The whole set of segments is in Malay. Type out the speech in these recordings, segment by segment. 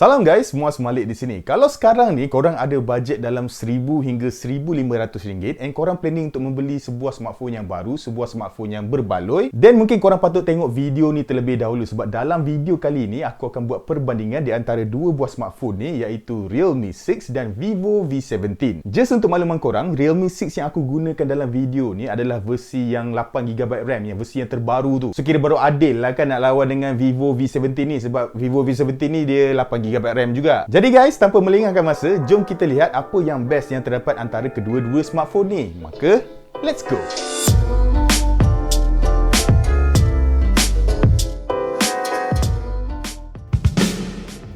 Salam guys, Muaz Malik di sini. Kalau sekarang ni korang ada bajet dalam RM1,000 hingga RM1,500 and korang planning untuk membeli sebuah smartphone yang baru, sebuah smartphone yang berbaloi, then mungkin korang patut tengok video ni terlebih dahulu sebab dalam video kali ni aku akan buat perbandingan di antara dua buah smartphone ni iaitu Realme 6 dan Vivo V17. Just untuk makluman korang, Realme 6 yang aku gunakan dalam video ni adalah versi yang 8GB RAM, yang versi yang terbaru tu. So kira baru adil lah kan nak lawan dengan Vivo V17 ni sebab Vivo V17 ni dia 8GB RAM juga. Jadi guys, tanpa melengahkan masa, jom kita lihat apa yang best yang terdapat antara kedua-dua smartphone ni. Maka, let's go!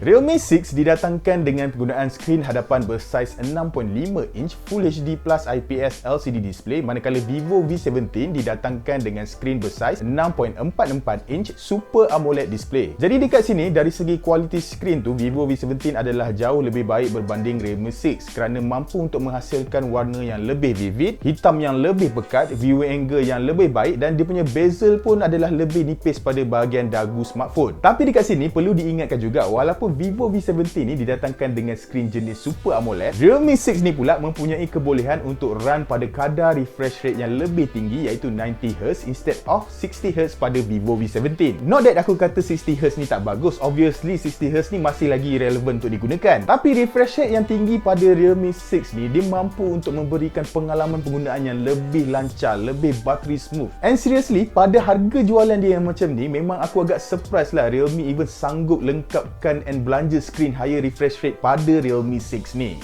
Realme 6 didatangkan dengan penggunaan skrin hadapan bersaiz 6.5 inch Full HD Plus IPS LCD display, manakala Vivo V17 didatangkan dengan skrin bersaiz 6.44 inch Super AMOLED display. Jadi dekat sini, dari segi kualiti skrin tu, Vivo V17 adalah jauh lebih baik berbanding Realme 6 kerana mampu untuk menghasilkan warna yang lebih vivid, hitam yang lebih pekat, view angle yang lebih baik dan dia punya bezel pun adalah lebih nipis pada bahagian dagu smartphone. Tapi dekat sini perlu diingatkan juga, walaupun Vivo V17 ni didatangkan dengan skrin jenis Super AMOLED, Realme 6 ni pula mempunyai kebolehan untuk run pada kadar refresh rate yang lebih tinggi iaitu 90Hz instead of 60Hz pada Vivo V17. Not that aku kata 60Hz ni tak bagus, obviously 60Hz ni masih lagi relevan untuk digunakan. Tapi refresh rate yang tinggi pada Realme 6 ni, dia mampu untuk memberikan pengalaman penggunaan yang lebih lancar, lebih battery smooth. And seriously, pada harga jualan dia yang macam ni, memang aku agak surprise lah Realme even sanggup lengkapkan and belanja skrin higher refresh rate pada Realme 6 ni.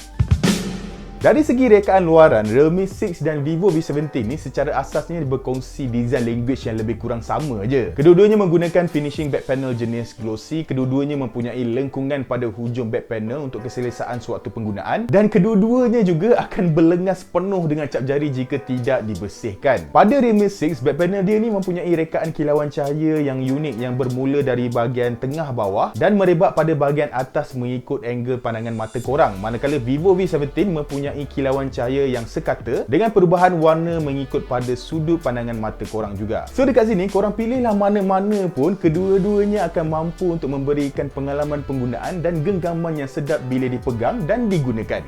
Dari segi rekaan luaran, Realme 6 dan Vivo V17 ni secara asasnya berkongsi design language yang lebih kurang sama je. Kedua-duanya menggunakan finishing back panel jenis glossy, kedua-duanya mempunyai lengkungan pada hujung back panel untuk keselesaan sewaktu penggunaan, dan kedua-duanya juga akan berlengas penuh dengan cap jari jika tidak dibersihkan. Pada Realme 6, back panel dia ni mempunyai rekaan kilauan cahaya yang unik yang bermula dari bahagian tengah bawah dan merebak pada bahagian atas mengikut angle pandangan mata korang, manakala Vivo V17 mempunyai kilauan cahaya yang sekata dengan perubahan warna mengikut pada sudut pandangan mata korang juga. So dekat sini, korang pilihlah mana-mana pun, kedua-duanya akan mampu untuk memberikan pengalaman penggunaan dan genggaman yang sedap bila dipegang dan digunakan.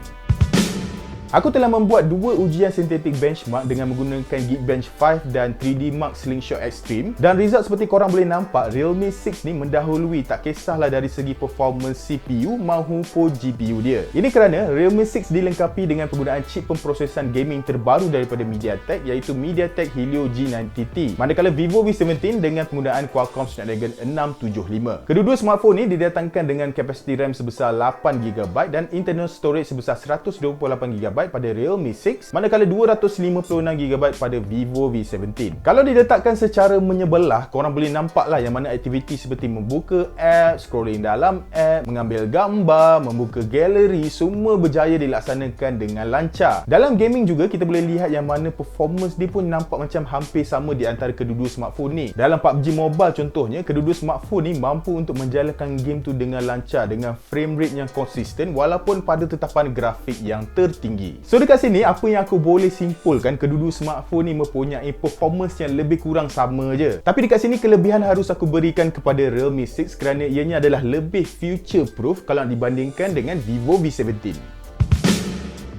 Aku telah membuat dua ujian sintetik benchmark dengan menggunakan Geekbench 5 dan 3D Mark Slingshot Extreme, dan result seperti korang boleh nampak, Realme 6 ni mendahului tak kisahlah dari segi performance CPU maupun GPU dia. Ini kerana Realme 6 dilengkapi dengan penggunaan chip pemprosesan gaming terbaru daripada MediaTek iaitu MediaTek Helio G90T, manakala Vivo V17 dengan penggunaan Qualcomm Snapdragon 675. Kedua-dua smartphone ni didatangkan dengan kapasiti RAM sebesar 8GB dan internal storage sebesar 128GB pada Realme 6, manakala 256GB pada Vivo V17. Kalau diletakkan secara menyebelah, korang boleh nampak lah yang mana aktiviti seperti membuka app, scrolling dalam app, mengambil gambar, membuka galeri, semua berjaya dilaksanakan dengan lancar. Dalam gaming juga kita boleh lihat yang mana performance dia pun nampak macam hampir sama di antara kedua-dua smartphone ni. Dalam PUBG Mobile contohnya, kedua-dua smartphone ni mampu untuk menjalankan game tu dengan lancar dengan frame rate yang konsisten walaupun pada tetapan grafik yang tertinggi. So dekat sini, apa yang aku boleh simpulkan, kedua-dua smartphone ni mempunyai performance yang lebih kurang sama je. Tapi dekat sini kelebihan harus aku berikan kepada Realme 6 kerana ianya adalah lebih future proof kalau dibandingkan dengan Vivo V17.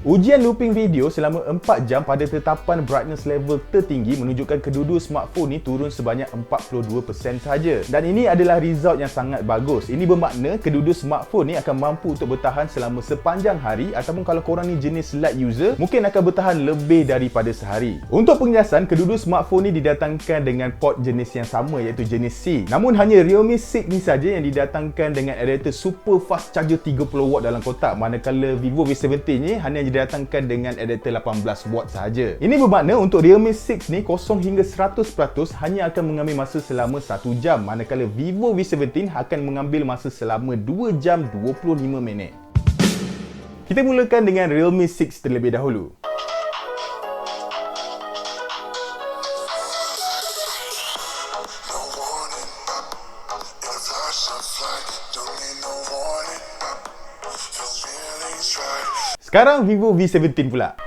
Ujian looping video selama 4 jam pada tetapan brightness level tertinggi menunjukkan kedua-dua smartphone ni turun sebanyak 42% sahaja. Dan ini adalah result yang sangat bagus. Ini bermakna kedua-dua smartphone ni akan mampu untuk bertahan selama sepanjang hari, ataupun kalau korang ni jenis light user, mungkin akan bertahan lebih daripada sehari. Untuk penjelasan, kedua-dua smartphone ni didatangkan dengan port jenis yang sama iaitu jenis C. Namun hanya Realme 6 ni saja yang didatangkan dengan adapter super fast charger 30W dalam kotak, manakala Vivo V17 ni hanya didatangkan dengan adapter 18W sahaja. Ini bermakna untuk Realme 6 ni 0 hingga 100% hanya akan mengambil masa selama 1 jam, manakala Vivo V17 akan mengambil masa selama 2 jam 25 minit. Kita mulakan dengan Realme 6 terlebih dahulu. Sekarang Vivo V17 pula.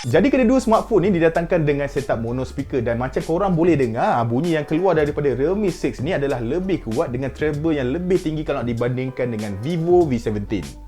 Jadi kedua smartphone ni didatangkan dengan setup mono speaker dan macam korang boleh dengar, bunyi yang keluar daripada Realme 6 ni adalah lebih kuat dengan treble yang lebih tinggi kalau dibandingkan dengan Vivo V17.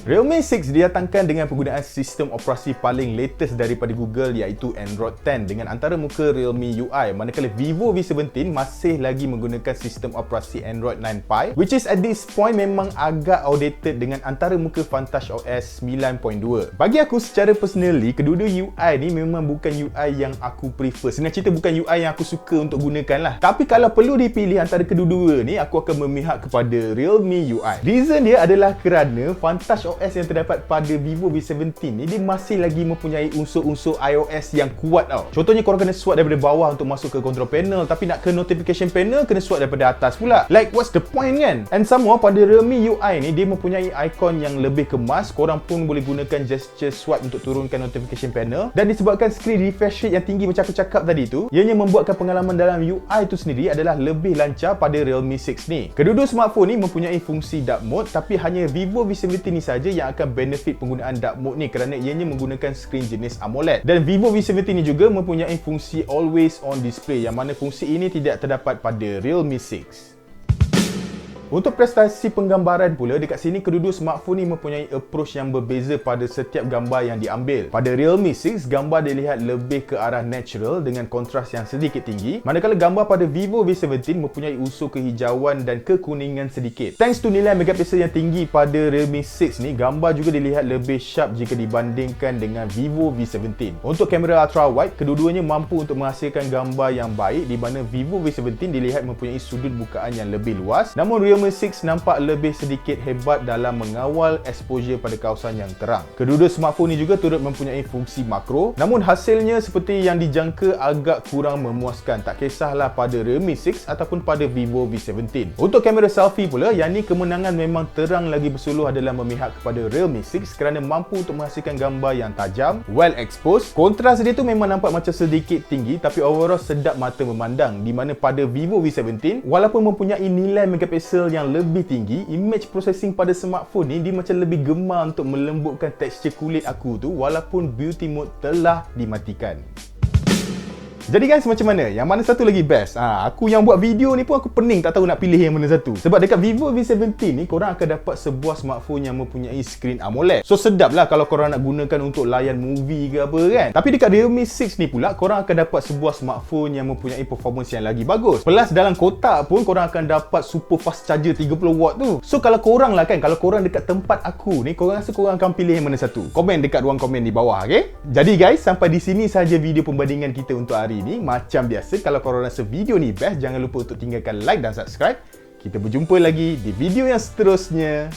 Realme 6 didatangkan dengan penggunaan sistem operasi paling latest daripada Google iaitu Android 10 dengan antarmuka Realme UI, manakala Vivo V17 masih lagi menggunakan sistem operasi Android 9 Pie, which is at this point memang agak outdated dengan antarmuka Vantage OS 9.2. Bagi aku secara personally, kedua-dua UI ni memang bukan UI yang aku prefer. Senang cerita bukan UI yang aku suka untuk gunakan lah. Tapi kalau perlu dipilih antara kedua-dua ni, aku akan memihak kepada Realme UI. Reason dia adalah kerana Vantage OS yang terdapat pada Vivo V17 ni dia masih lagi mempunyai unsur-unsur iOS yang kuat tau. Contohnya korang kena swipe daripada bawah untuk masuk ke control panel, tapi nak ke notification panel kena swipe daripada atas pula. Like what's the point kan? And semua pada Realme UI ni dia mempunyai ikon yang lebih kemas. Korang pun boleh gunakan gesture swipe untuk turunkan notification panel, dan disebabkan screen refresh rate yang tinggi macam aku cakap tadi tu, ianya membuatkan pengalaman dalam UI tu sendiri adalah lebih lancar pada Realme 6 ni. Kedua-dua smartphone ni mempunyai fungsi dark mode, tapi hanya Vivo V17 ni saja yang akan benefit penggunaan dark mode ni kerana ianya menggunakan skrin jenis AMOLED. Dan Vivo V17 ni juga mempunyai fungsi always on display, yang mana fungsi ini tidak terdapat pada Realme 6. Untuk prestasi penggambaran pula, dekat sini kedua-dua smartphone ni mempunyai approach yang berbeza pada setiap gambar yang diambil. Pada Realme 6, gambar dilihat lebih ke arah natural dengan kontras yang sedikit tinggi, manakala gambar pada Vivo V17 mempunyai unsur kehijauan dan kekuningan sedikit. Thanks to nilai megapiksel yang tinggi pada Realme 6 ni, gambar juga dilihat lebih sharp jika dibandingkan dengan Vivo V17. Untuk kamera ultra wide, kedua-duanya mampu untuk menghasilkan gambar yang baik, di mana Vivo V17 dilihat mempunyai sudut bukaan yang lebih luas, namun Realme 6 nampak lebih sedikit hebat dalam mengawal exposure pada kawasan yang terang. Kedua-dua smartphone ni juga turut mempunyai fungsi makro, namun hasilnya seperti yang dijangka agak kurang memuaskan, tak kisahlah pada Realme 6 ataupun pada Vivo V17. Untuk kamera selfie pula, yang ni kemenangan memang terang lagi bersuluh adalah memihak kepada Realme 6 kerana mampu untuk menghasilkan gambar yang tajam, well exposed. Kontras dia tu memang nampak macam sedikit tinggi, tapi overall sedap mata memandang, di mana pada Vivo V17 walaupun mempunyai nilai megapiksel yang lebih tinggi, image processing pada smartphone ni dia macam lebih gemar untuk melembutkan tekstur kulit aku tu walaupun beauty mode telah dimatikan. Jadi guys, macam mana? Yang mana satu lagi best? Aku yang buat video ni pun aku pening tak tahu nak pilih yang mana satu. Sebab dekat Vivo V17 ni korang akan dapat sebuah smartphone yang mempunyai skrin AMOLED. So sedap lah kalau korang nak gunakan untuk layan movie ke apa kan. Tapi dekat Realme 6 ni pula korang akan dapat sebuah smartphone yang mempunyai performance yang lagi bagus. Plus dalam kotak pun korang akan dapat super fast charger 30 watt tu. So kalau korang lah kan, kalau korang dekat tempat aku ni, korang rasa korang akan pilih yang mana satu? Komen dekat ruang komen di bawah, okay? Jadi guys, sampai di sini saja video pembandingan kita untuk hari ini. Macam biasa, kalau korang rasa video ni best, jangan lupa untuk tinggalkan like dan subscribe. Kita berjumpa lagi di video yang seterusnya.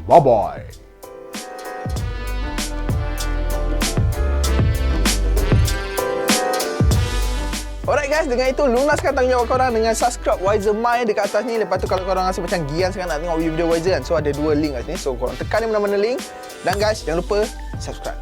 Bye bye. Alright guys, dengan itu lunaskan tanggungjawab korang dengan subscribe Wiser Mind dekat atas ni. Lepas tu kalau korang rasa macam gian sangat nak tengok video Wiser kan, so ada dua link kat sini. So korang tekan di mana-mana link. Dan guys, jangan lupa subscribe.